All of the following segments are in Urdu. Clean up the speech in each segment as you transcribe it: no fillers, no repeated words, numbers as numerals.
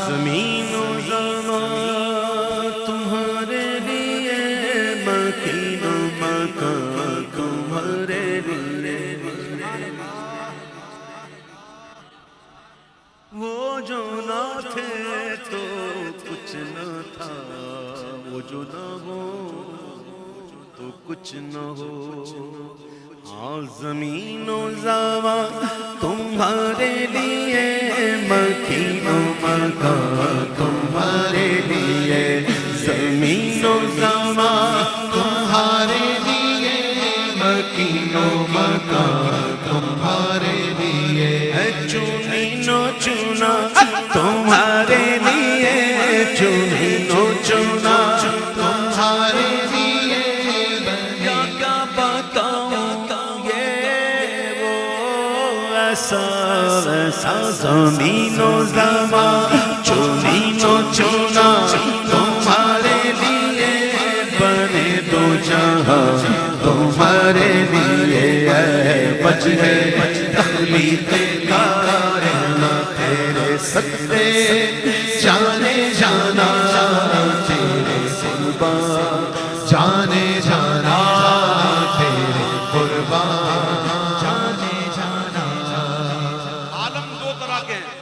زمین و زمان تمہارے لیے، مکین و مکان تمہارے لیے، وہ جو نہ تھے تو کچھ نہ تھا، وہ جو نہ ہو تو کچھ نہ ہو۔ ہاں زمین و زمان تمہارے لیے، مکین و مکان تمہارے لیے، زمین و زمان تمہارے لیے، مکین و مکان تمہارے لیے، چنین و چنا تمہارے لیے، چنین و چنا تمہارے لیے، کیا بتاؤں یہ وہ ایسا زمین و زمان، چنین و چنا تمہارے لیے، بنے دو جہاں تمہارے لیے، بچ گئے تخلیق کائنات تیرے صدقے، جانے جانا تیرے قربان، جانے جانا تیرے قربان، جانے جانا۔ عالم دو طرح کے ہیں،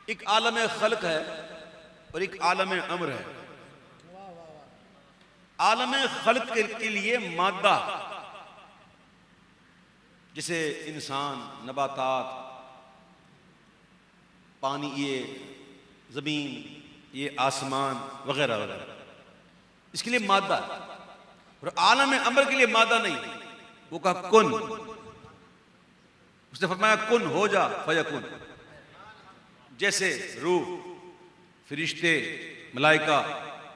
ایک عالم خلق ہے اور ایک عالم امر ہے۔ عالم خلق کے لیے مادہ جیسے انسان، نباتات، پانی، یہ زمین، یہ آسمان وغیرہ وغیرہ، اس کے لیے مادہ ہے۔ اور عالم امر کے لیے مادہ نہیں، وہ کہا کن، اس نے فرمایا کن ہو جا فیکن، جیسے روح، فرشتے، ملائکہ،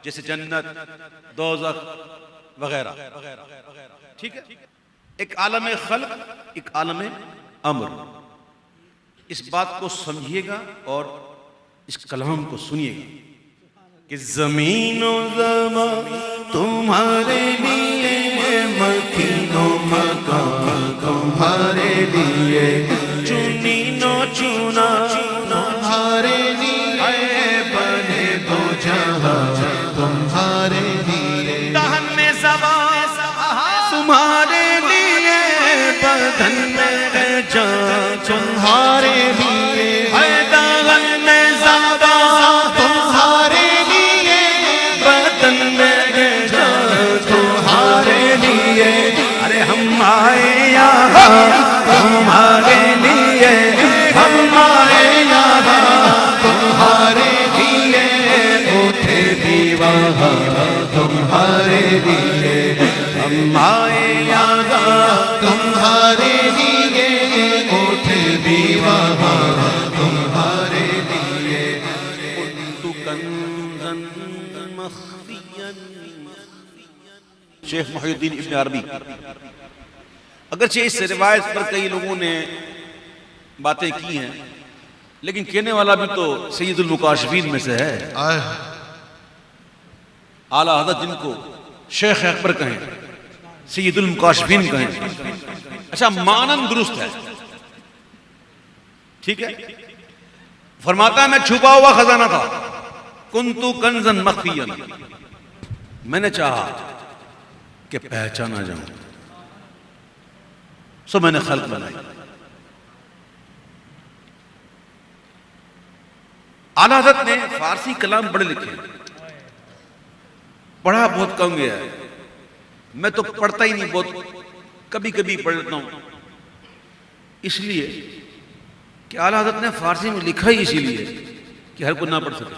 جیسے جنت، دوزخ وغیرہ، ٹھیک ہے۔ ایک عالم خلق، ایک عالم امر، اس بات کو سمجھیے گا اور اس کلام کو سنیے گا کہ زمین و زمان تمہارے لیے، مکین و مکان تمہارے لیے، چنین و چنا تمہارے لیے، بنے دو جہاں تمہارے لیے، دہن میں زبان تمہارے لیے، بدن میں جان تمہارے لیے، دہن میں زبان تمہارے لیے، بدن میں جان تمہارے لیے، ارے ہم آئے یہاں تمہارے لیے، ہم آئے یہاں تمہارے لیے، اٹھے بھی وہاں تمہارے لیے، ہم آئے یہاں تمہارے لیے، اٹھے بھی وہاں تمہارے لیے، کنت کنزا مخفیا۔ شیخ محی الدین ابن عربی، اگرچہ اس روایت پر کئی لوگوں نے باتیں کی ہیں، لیکن کہنے والا بھی تو سید المکاشفین میں سے ہے، اعلیٰ حضرت جن کو شیخ اکبر کہیں، سید المکاشفین کہیں، اچھا معنن درست ہے، ٹھیک ہے۔ فرماتا ہے میں چھپا ہوا خزانہ تھا، کنتو کنزا مخفیا، میں نے چاہا کہ پہچانا جاؤں، سو میں نے خلق بنائی۔ اعلیٰ حضرت نے فارسی کلام بڑے لکھے، پڑھا بہت کم گیا ہے، میں تو پڑھتا ہی نہیں، بہت کبھی کبھی پڑھ لیتا ہوں، اس لیے کہ اعلیٰ حضرت نے فارسی میں لکھا ہی اسی لیے کہ ہر کوئی نہ پڑھ سکے۔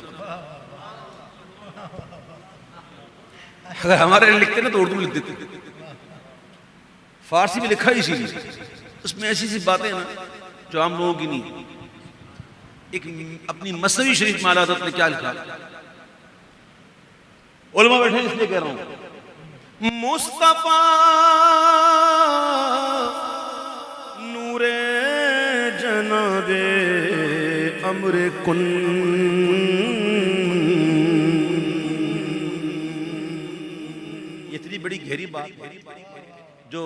اگر ہمارے لیے لکھتے نا تو اردو میں لکھ دیتے، فارسی میں لکھا ہی اسی لیے، اس میں ایسی سی باتیں نا جو عام لوگوں کی نہیں۔ ایک اپنی مثنوی شریف میں اعلیٰ حضرت نے کیا لکھا، علماء بیٹھے اس لیے کہہ رہا ہوں، مصطفیٰ نور جناب امر کن، یہ اتنی بڑی گہری بات جو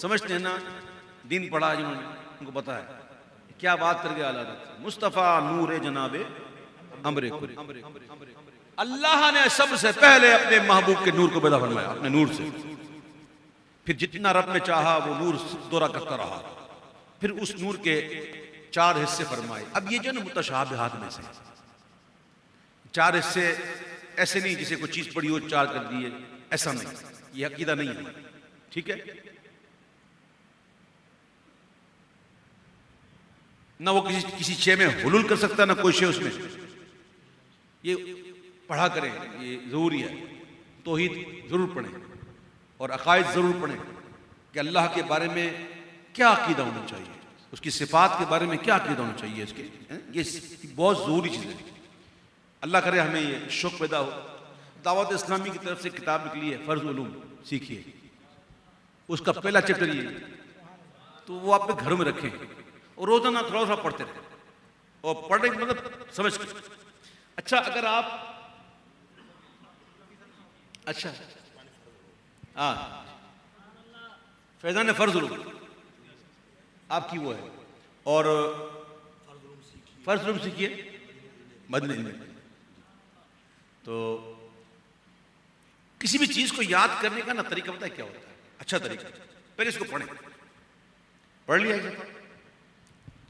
سمجھتے ہیں نا، دین پڑھا جنہوں نے ان کو پتا ہے کیا بات کر گیا اعلیٰ حضرت۔ مصطفیٰ نور جناب امر کن. اللہ نے سب سے پہلے اپنے محبوب کے نور کو پیدا فرمایا اپنے نور سے. پھر جتنا رب نے چاہا وہ نور دورہ کرتا رہا. پھر اس نور کے 4 حصے فرمائے. اب یہ جو نا متشابہات میں سے 4 حصے ایسے نہیں جسے کوئی چیز پڑی ہو 4 کر دیے, ایسا نہیں, یہ عقیدہ نہیں ہے. ٹھیک ہے, نہ وہ کسی شے میں حلول کر سکتا نہ کوئی شے اس میں. یہ پڑھا کریں, یہ ضروری ہے. توحید ضرور پڑھیں اور عقائد ضرور پڑھیں کہ اللہ کے بارے میں کیا عقیدہ ہونا چاہیے, اس کی صفات کے بارے میں کیا عقیدہ ہونا چاہیے اس کے. یہ بہت ضروری چیزیں ہیں. اللہ کرے ہمیں یہ شوق پیدا ہو. دعوت اسلامی کی طرف سے کتاب نکلی ہے فرض علوم, سیکھیے. اس کا پہلا چیپٹر یہ, تو وہ آپ کے گھروں میں رکھیں اور روزانہ تھوڑا تھوڑا پڑھتے رہیں. اور پڑھنے کا مطلب سمجھ کے. اچھا اگر آپ اچھا ہاں فیضان فرض علوم آپ کی وہ ہے, اور فرض علوم سیکھیے مدنی میں. تو کسی بھی چیز کو یاد کرنے کا نا طریقہ پتہ ہے کیا ہوتا ہے؟ اچھا طریقہ, پہلے اس کو پڑھیں, پڑھ لیا ایک دفعہ,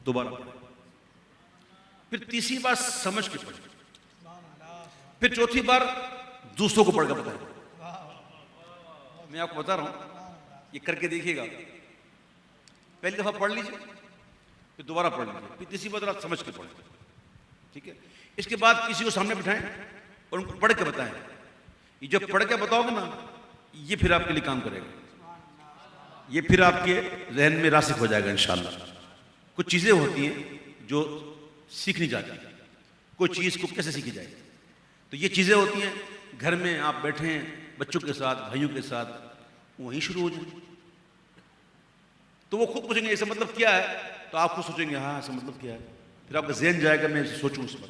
دوبارہ پڑھیں, پھر تیسری بار سمجھ کے پڑھیں, پھر چوتھی بار دوسروں کو پڑھ کر بتائیں. میں آپ کو بتا رہا ہوں, یہ کر کے دیکھیے گا. پہلی دفعہ پڑھ لیجیے, پھر دوبارہ پڑھ لیجیے, پھر تیسری بار آپ سمجھ کے پڑھیں. ٹھیک ہے, اس کے بعد کسی کو سامنے بٹھائیں اور ان کو پڑھ کے بتائیں. یہ جو پڑھ کے بتاؤ گے نا, یہ پھر آپ کے لیے کام کرے گا, یہ پھر آپ کے ذہن میں راسخ ہو جائے گا انشاءاللہ. کچھ چیزیں ہوتی ہیں جو سیکھنی جاتی ہیں, کوئی چیز کو کیسے سیکھی جائے. تو یہ چیزیں ہوتی ہیں گھر میں آپ بیٹھے ہیں بچوں کے ساتھ, بھائیوں کے ساتھ, وہیں شروع ہو جائیں. تو وہ خود پوچھیں گے اس کا مطلب کیا ہے, تو آپ خود سوچیں گے ہاں اس کا مطلب کیا ہے. پھر آپ کا ذہن جائے گا میں اسے سوچوں اس پر,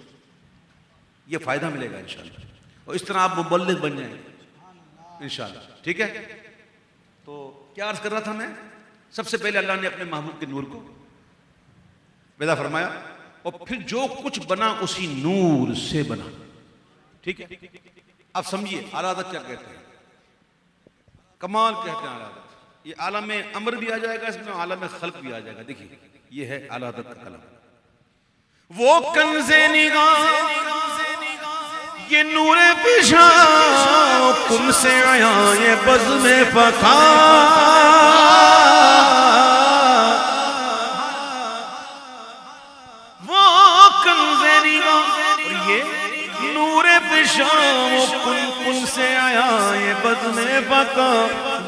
یہ فائدہ ملے گا انشاءاللہ. اور اس طرح آپ مبلغ بن جائیں گے انشاءاللہ. ٹھیک ہے, تو کیا عرض کر رہا تھا میں. سب سے پہلے اللہ نے اپنے محبوب کے نور کو پیدا فرمایا, اور پھر جو کچھ بنا اسی نور سے بنا. ٹھیک ہے, اب سمجھیے اعلیٰ حضرت کیا کہتے ہیں, کمال کہتے ہیں اعلیٰ حضرت. یہ عالم امر بھی آ جائے گا اس میں, عالم خلق بھی آ جائے گا. دیکھیے یہ ہے اعلیٰ حضرت کا کلام. وہ کنز نگاہ یہ نور پیشاں کن سے آیا یہ بزم فخا. وہ کنز نگاہ اور یہ نور پیشاں کن سے آیا یہ بزم فخا.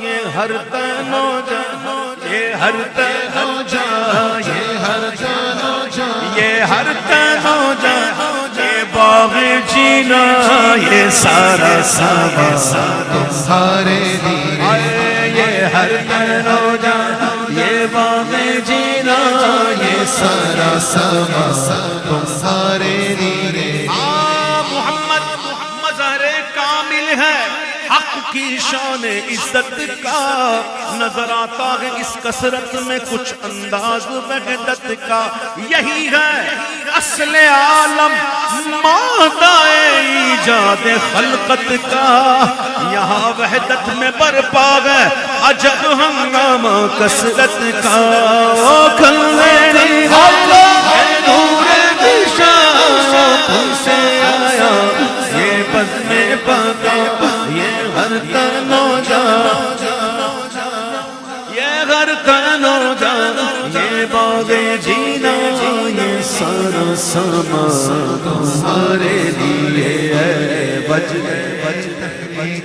یہ ہر تن و جہاں, یہ ہر تن و جہاں, یہ ہر تن و جہاں, یہ ہر تن و جہاں, یہ باغ جینا یہ سارا سما تمہارے لیے. یہ ہر تن و جہاں, یہ باغ جینا یہ سارا سما تمہارے لیے. محمد ظاہر کامل ہے, حق کی شان عزت کا نظر آتا ہے اس کثرت میں کچھ انداز وحدت کا. یہی ہے اصل عالم مادہ ایجاد خلقت کا. یہاں وحدت میں برپا ہے عجب ہنگامہ کثرت کا. کھلے نور پیشاں سے آیا یہ بزم فخا. یہ ہر تن و جہاں, یہ ہر تن و جہاں, یہ باغ جینا یہ سارا سما تمہارے لیے ہے. بجنے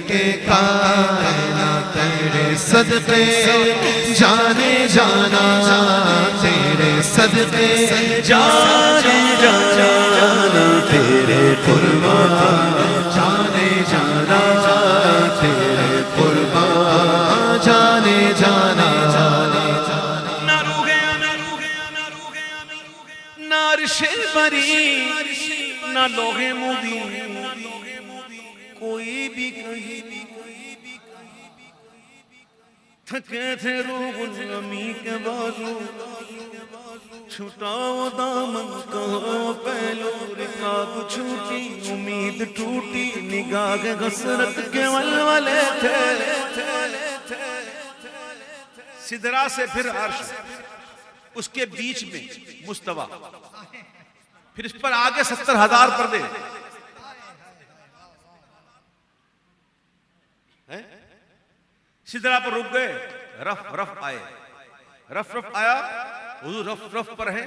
کے کائنات تیرے صدقے جانے جانا, تیرے صدقے جانے جانا تیرے قربان, جانے جانا تیرے قربان, جانے جانا نہ روگے نہ عرش بری نہ لوح مبین, کوئی بھی کہیں تھکے تھے روح الامی کے بازو, چھٹاؤ دامن کہاں پہلو رکاب چھوٹی امید ٹوٹی نگاہ حسرت کے ولولے تھے سدرا سے پھر عرش اس کے بیچ میں مستوی پھر اس پر آگے 70,000 پردے سدرا پر رک گئے رف آئے رف آیا حضور رف پر ہے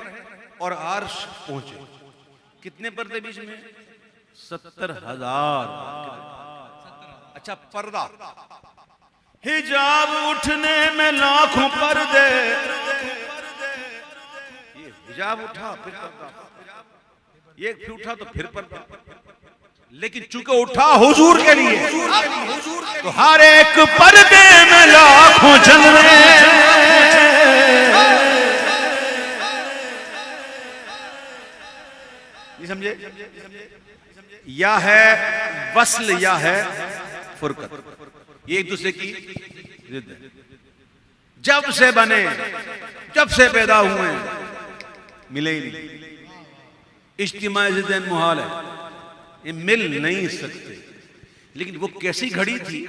اور عرش پہنچے کتنے پردے بیچ میں 70,000 اچھا پردہ حجاب اٹھنے میں لاکھوں پردے یہ حجاب اٹھا پھر پردہ یہ پھر اٹھا تو پھر پردہ لیکن چونکہ اٹھا حضور کے لیے تو ہر ایک پردے میں لاکھوں جلوے نہیں سمجھے یا ہے وصل یا ہے فرقت یہ ایک دوسرے کی ضد ہے جب سے بنے جب سے پیدا ہوئے ملے ہی نہیں اجتماع ضدین محال ہے یہ مل نہیں سکتے لیکن وہ کیسی گھڑی تھی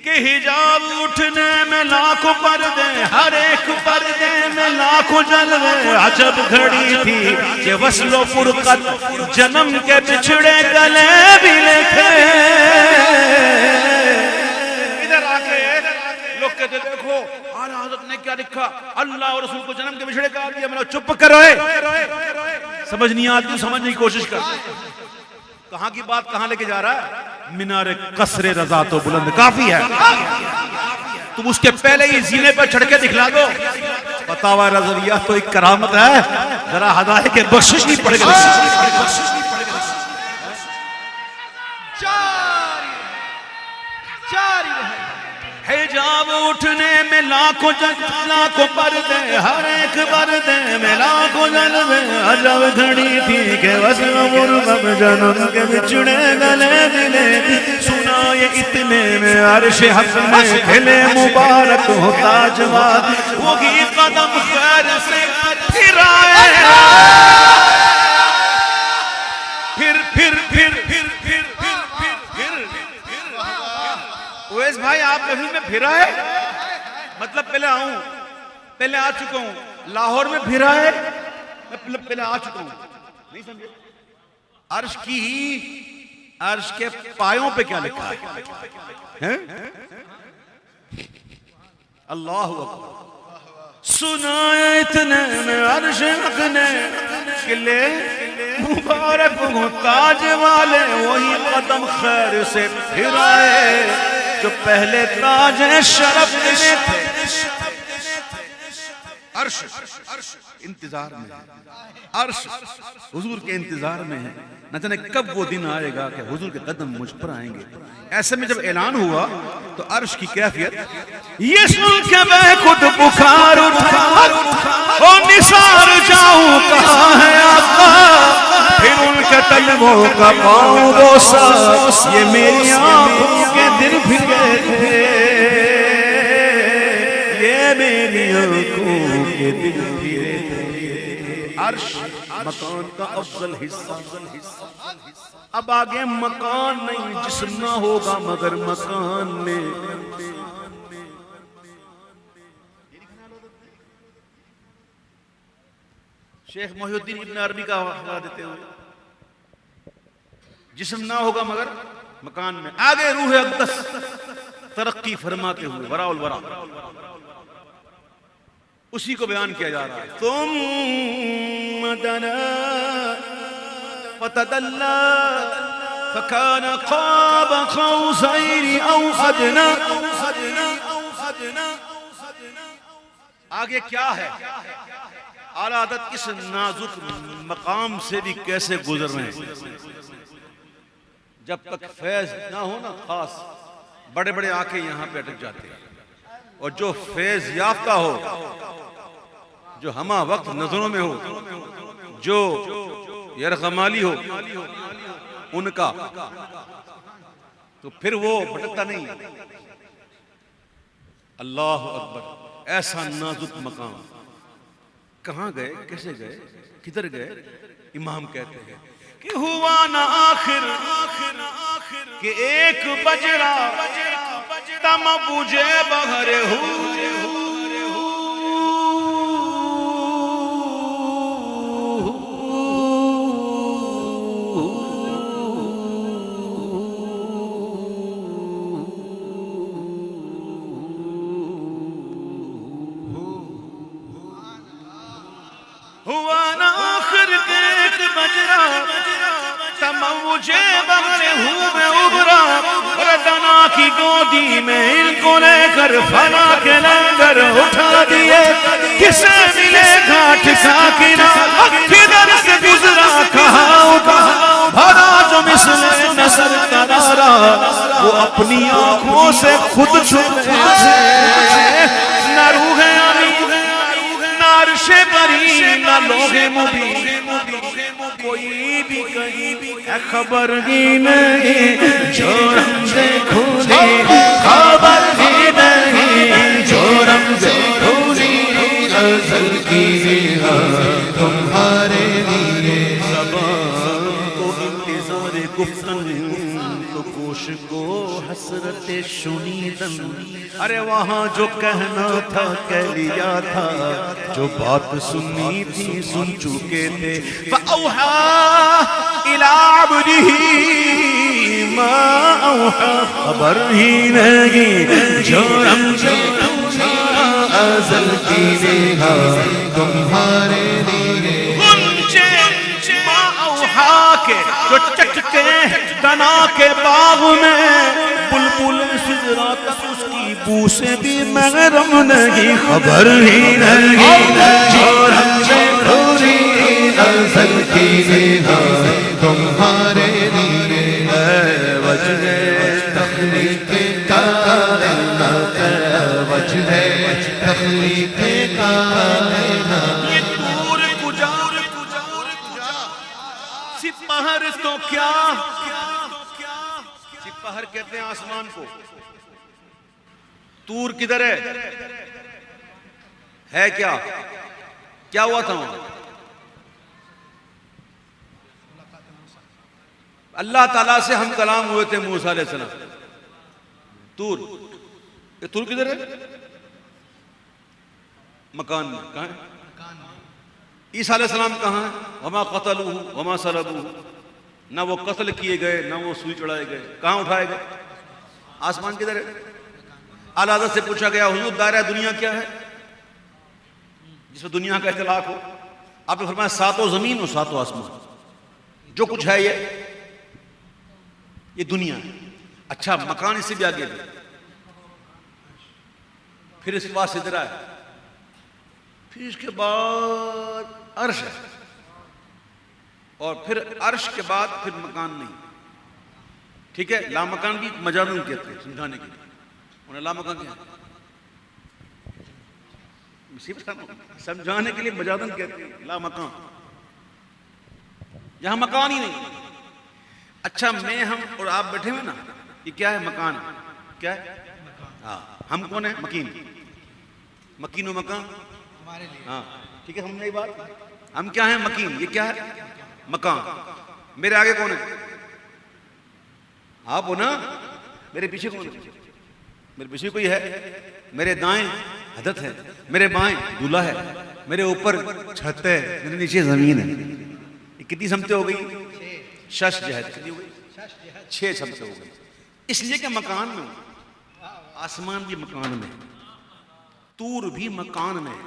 کہ حجاب اٹھنے میں لاکھوں پردے ہر ایک پردے میں لاکھوں جلوے عجب گھڑی تھی کہ وصل و فرقت جنم کے بچھڑے گلے بھی لکھے ادھر آگے لوگ کہتے دیکھو اعلیٰ حضرت نے کیا لکھا اللہ اور رسول کو جنم کے بچھڑے کہا دیا میں چپ کرو سمجھ نہیں آتی سمجھنے کی کوشش کر کہاں کی بات کہاں لے کے جا رہا ہے مینار قصر رضا تو بلند کافی ہے تم اس کے پہلے ہی زینے پر چڑھ کے دکھلا دو فتاوی رضویہ تو ایک کرامت ہے ذرا ہدایت کے بخشش نہیں پڑے گا حجاب اٹھنے میں لاکھوں پردے ہر ایک پردے میں لاکھوں جلوے عجب گھڑی تھی کہ وصل و فرقت جنم کے بچھڑے گلے ملے سنا یہ اتنے میں عرش حق میں کھلے مبارک ہو تاجواد وہی قدم خیر سے پھر آئے اویس بھائی آپ محفل میں پھر آئے مطلب پہلے آ چکا ہوں لاہور میں پھر آئے پہلے آ چکا ہوں نہیں سمجھے عرش کے پایوں پہ کیا لکھا ہے اللہ اکبر سنا اتنے میں عرش حق نے قلعے مبارک ہو تاج والے وہی قدم خیر سے پھر آئے جو پہلے تاج شرف میں تھے عرش انتظار میں ہے عرش حضور کے انتظار میں ہے نہ جانے کب وہ دن آئے گا کہ حضور کے قدم مجھ پر آئیں گے ایسے میں جب اعلان ہوا تو عرش کی کیفیت یہ سن کے میں خود بخار اٹھا اور نثار جاؤں کہاں ہے آقا پھر ان کے طلبوں کا پاؤں بوسا یہ میری آنکھوں کے دل بھگے تھے یہ میری آنکھوں کے دل بھگے تھے عرش مکان کا افضل حصہ اب آگے مکان نہیں جسم نہ ہوگا مگر مکان میں شیخ محی الدین ابن عربی کا حوالہ دیتے ہوئے جسم نہ ہوگا مگر مکان میں آگے روح اقدس ترقی فرماتے ہوئے وراء الورا اسی کو بیان کیا جا رہا ہے ثم دنا فتدلى فكان قاب قوسين او ادنى آگے کیا ہے اعلیٰ حضرت اس نازک مقام سے بھی کیسے گزر رہے ہیں جب تک فیض نہ ہو نا خاص بڑے بڑے آنکھیں یہاں پہ اٹک جاتے ہیں اور جو فیض یافتہ ہو جو ہمہ وقت نظروں میں ہو جو یرغمالی ہو ان کا تو پھر وہ بھٹکتا نہیں اللہ اکبر ایسا نازک مقام کہاں گئے, کیسے گئے, کدھر گئے؟ امام کہتے ہیں کہ ہوا نہ آخر کہ ایک بجرا تم بوجھے بغیر ہوا نہ آخر کہ ایک بجرا تم مجھے بغیر ہوں میں ابھرا اور دنا کی گودی میں ان کو لے کر فنا کے لنگر اٹھا دیے. کسے ملے گھاٹ ساکنہ کدھر سے گزرا کہاں اٹھا بھرا جو مثل نصر کرارا وہ اپنی آنکھوں سے خود چھپے نہ روح امی نہ عرش بری نہ لوح مبین کوئی بھی کہیں خبر ہی نہیں جو رمزے کھولی خبر ہی نہیں جو رمزے کھولی ازل کی نگاہ تمہارے لیے زبان کو انتظار گفتن تو گوش کو حسرت شنیدن. ارے وہاں جو کہنا تھا کہہ لیا تھا, جو بات سننی تھی سن چکے تھے. فَأَوْحَى إِلَىٰ عَبْدِهِ مَا أَوْحَى خبر ہی نہیں جو رمزے ازل کی نگاہ تمہارے لیے ما اوحا کے جو چٹکے دنا کے باغ میں بلبل سجرا تک اس کی بو سے بھی محرم نہیں خبر ہی نہیں جو رمزے کھولی ازل کی نگاہ تمہارے لیے وجہ تخلیق کائنات وجہ تخلیق کائنات. یہ دور کجا سپہر تو کیا سپہر کہتے ہیں آسمان کو. طور کدھر ہے کیا ہوا تھا وہاں؟ اللہ تعالیٰ سے ہم کلام ہوئے تھے موسیٰ علیہ السلام. طور, یہ طور کدھر ہے؟ مکان میں. کہاں ہے عیسیٰ علیہ السلام؟ کہاں ہے؟ وما قتلوہ وما صلبوہ. نہ وہ قتل کیے گئے نہ وہ سوئی چڑھائے گئے. کہاں اٹھائے گئے؟ آسمان کدھر ہے؟ اعلیٰ حضرت سے پوچھا گیا حضور دائرہ دنیا کیا ہے جس میں دنیا کا اطلاق ہو؟ آپ نے فرمایا 7 زمین اور 7 آسمان. جو کچھ ہے یہ دنیا ہے. اچھا مکان اس سے بھی آگے بھی, پھر اس کے بعد سدرا ہے, پھر اس کے بعد عرش ہے, اور پھر عرش کے بعد پھر مکان نہیں. ٹھیک ہے, لامکان بھی مجازن کہتے ہیں سمجھانے کے لیے. انہیں لامکان کیا ہے سمجھانے کے لیے مجازن کہتے ہیں لامکان, یہاں مکان ہی نہیں. اچھا میں ہم اور آپ بیٹھے ہوئے نا, یہ کیا ہے؟ مکان. کیا ہے؟ ہاں. ہم کون ہیں؟ مکین. مکین و مکان ہمارے لیے. ہاں ٹھیک ہے, ہم نے بات. ہم کیا ہیں؟ مکین. یہ کیا ہے؟ مکان. میرے آگے کون ہے؟ آپ ہو نا. میرے پیچھے کون ہے؟ میرے پیچھے کوئی ہے. میرے دائیں حضرت ہے, میرے بائیں دولہا ہے, میرے اوپر چھت ہے, میرے نیچے زمین ہے. یہ کتنی سمتیں ہو گئی؟ 6 جہت. کتنی ہو گئی؟ 6 سمتیں ہو گئی. اس لیے کہ مکان میں آسمان بھی مکان میں, طور بھی مکان میں.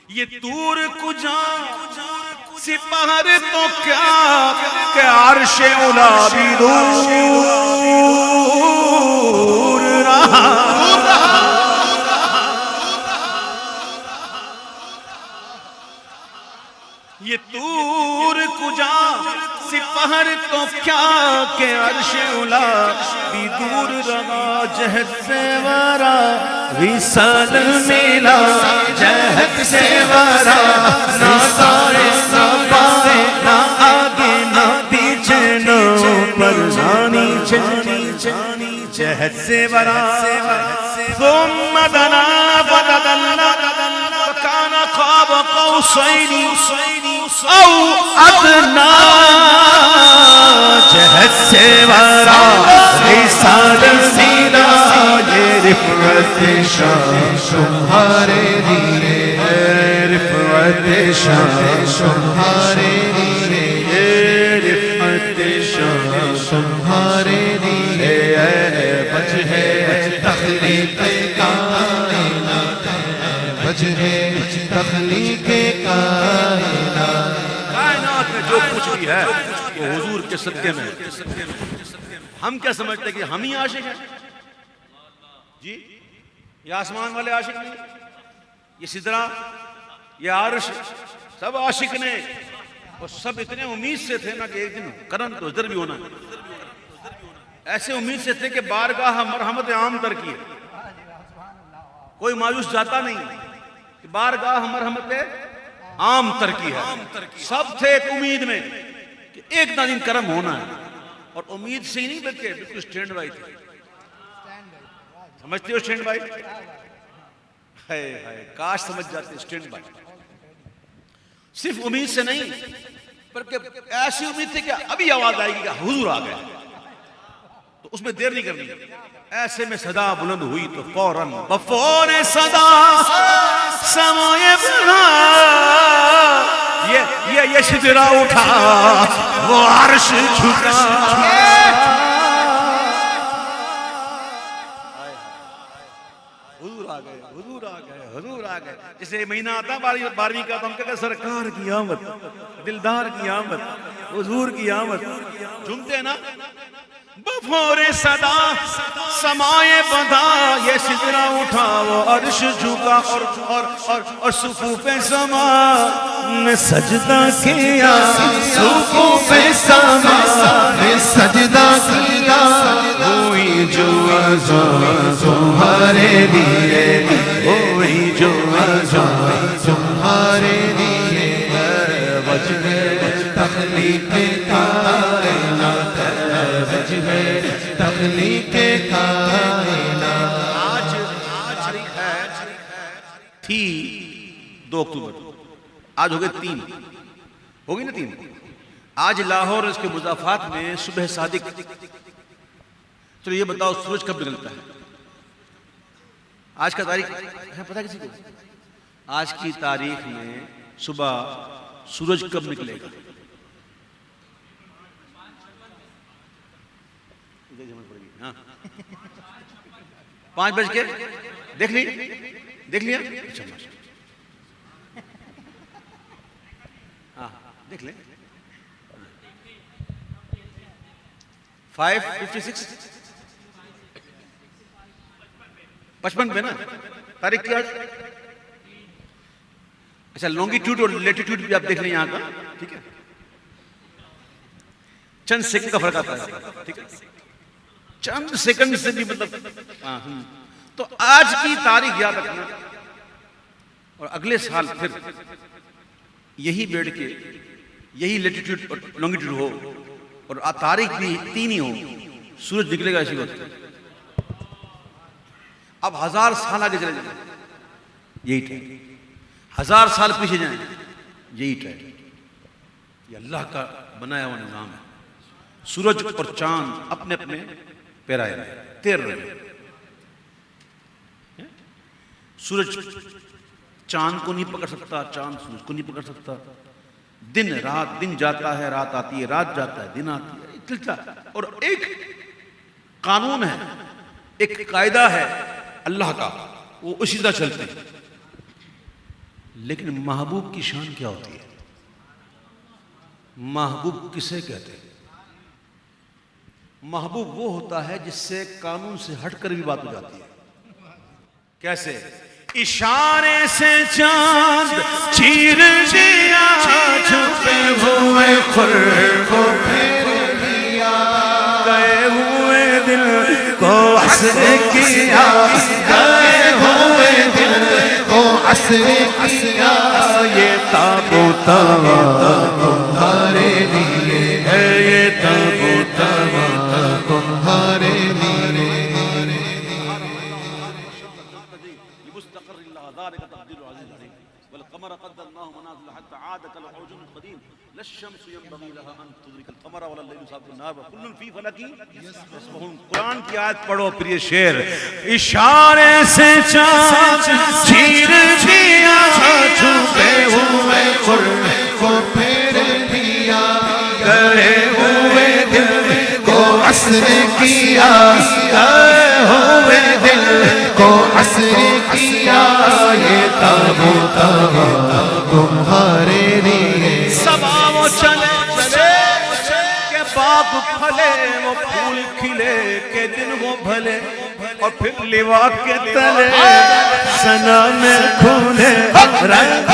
یہ طور کجا سپہر تو کیا کہ عرش اولا بھی دور رہا. یہ طور کجا سپہر تو کیا کہ عرش اولا بھی دور رہا. جہد سے ورا وصال ملا, جہد سے ورا نہ سارے نہ پائے نہ آگے نہ پیچھے نہ پر جانی جانی. جہد سے ورا ثم دنا فدلنا وكان قاب قوسين حسینی او ادنا جہد سے ورا رسال سینا یہ رفعت شان تمہارے لیے رفعت شان تمہارے لیے رفعت شان تمہارے لیے وجہ تخلیق کائنات وجہ تخلیق کائنات کائنات میں جو کچھ بھی ہے وہ حضور کے صدقے میں ہے۔ ہم کیا سمجھتے ہیں کہ ہم ہی عاشق ہیں؟ جی یہ آسمان والے عاشق نہیں، یہ سدرہ، یہ عرش، سب عاشق نے، اور سب اتنے امید سے تھے نا کہ ایک دن کرم تو ادھر بھی ہونا ہے، ایسے امید سے تھے کہ بارگاہ مرحمت عام تر کی ہے، کوئی مایوس جاتا نہیں کہ بارگاہ مرحمت عام تر کی ہے، سب تھے ایک امید میں کہ ایک نہ دن کرم ہونا ہے، اور امید سے ہی نہیں بلکہ بالکل سٹینڈ بائی تھے۔ سمجھتے ہو سٹینڈ بائی؟ کاش سمجھ جاتے سٹینڈ بائی، صرف امید سے نہیں بلکہ ایسی امید تھی کہ ابھی آواز آئے گی کہ حضور آ گئے، تو اس میں دیر نہیں کرنی، ایسے میں صدا بلند ہوئی تو فوراً بفور صدا سمائے بنا یہ شجرہ اٹھا وہ عرش جھکا۔ حضور آ گئے، حضور آ گئے، حضور آ گئے۔ جسے مہینہ آتا 12ویں کا تو ہم کہتے ہیں سرکار کی آمد، دلدار کی آمد، حضور کی آمد، جھومتے ہیں نا۔ بفور صدا سمائے بندھا یہ شجرہ اٹھا وہ عرش جھکا اور صفوف سما نے سجدہ کیا، صفوف سما نے سجدہ کیا، ہوئی جو اذان تمہارے لیے ہوئی جو اذان تمہارے لیے وجہ تخلیق کائنات وجہ تخلیق کائنات۔ آج تاریخ ہے تھی 2 اکتوبر، آج ہو گئے 3، ہوگی نا 3۔ آج لاہور اس کے مضافات میں صبح صادق، چلو یہ بتاؤ سورج کب نکلتا ہے؟ آج کا تاریخ پتہ کسی کو؟ آج کی تاریخ میں صبح سورج کب نکلے گا؟ 5 بج کے دیکھ لیا؟ اچھا ہاں دیکھ لیں 5:56 55 پہ نا تاریخ کیا؟ اچھا لانگیٹیوڈ اور لیٹیٹیوڈ بھی آپ دیکھ لیں یہاں کا، ٹھیک ہے، چند سیکنڈ کا فرق آتا ہے، ٹھیک ہے، چند سیکنڈ سے بھی مطلب تو آج کی تاریخ یاد رکھنا، اور اگلے سال پھر یہی بیٹھ کے یہی لیٹیٹیوڈ اور لانگیٹیوڈ ہو اور تاریخ بھی 3 ہی ہو، سورج نکلے گا اسی وقت۔ اب 1000 سال آگے چلے جائیں یہی ٹائم، 1000 سال پیچھے جائیں یہی ٹائم، یہ اللہ کا بنایا ہوا نظام ہے۔ سورج اور چاند اپنے اپنے پیرائے رہے، تیر رہے، سورج چاند کو نہیں پکڑ سکتا، چاند سورج کو نہیں پکڑ سکتا، دن رات، دن جاتا ہے رات آتی ہے، رات جاتا ہے دن آتی ہے، چلتا ہے، اور ایک قانون ہے، ایک قاعدہ ہے اللہ کا، وہ اسی طرح چلتے ہیں۔ لیکن محبوب کی شان کیا ہوتی ہے؟ محبوب کسے کہتے ہیں؟ محبوب وہ ہوتا ہے جس سے قانون سے ہٹ کر بھی بات ہو جاتی ہے۔ کیسے؟ اشارے سے چاند چیر دیا، چھپے ہوئے خور کو پھیر دیا، گئے ہوئے دل کو عصر کیا، گئے ہوئے دل کو عصر کیا، یہ تابوت تمہارے لیے ہے، یہ تابوت تمہارے لیے۔ القمر قدرناه منازل حتى عاد كالعرجون القديم لا الشمس ينبغي لها ان تدرك القمر ولا الليل سابق النهار وكل في فلك يسبحون. قرآن کی آیت پڑھو پھر یہ شعر. اشارے سے چاند چیر دیا چھپے ہوئے قرب کو پھیر دیا گئے ہوئے دل کو عصر کیا گئے ہوئے دل کو عصر کیا یہ تابوت تمہارے لیے صبا وہ چلے کہ باغ پھلے وہ پھول کھلے کہ دن وہ بھلے اور پھر لوا کے تلے سنا میں کھولے رنگ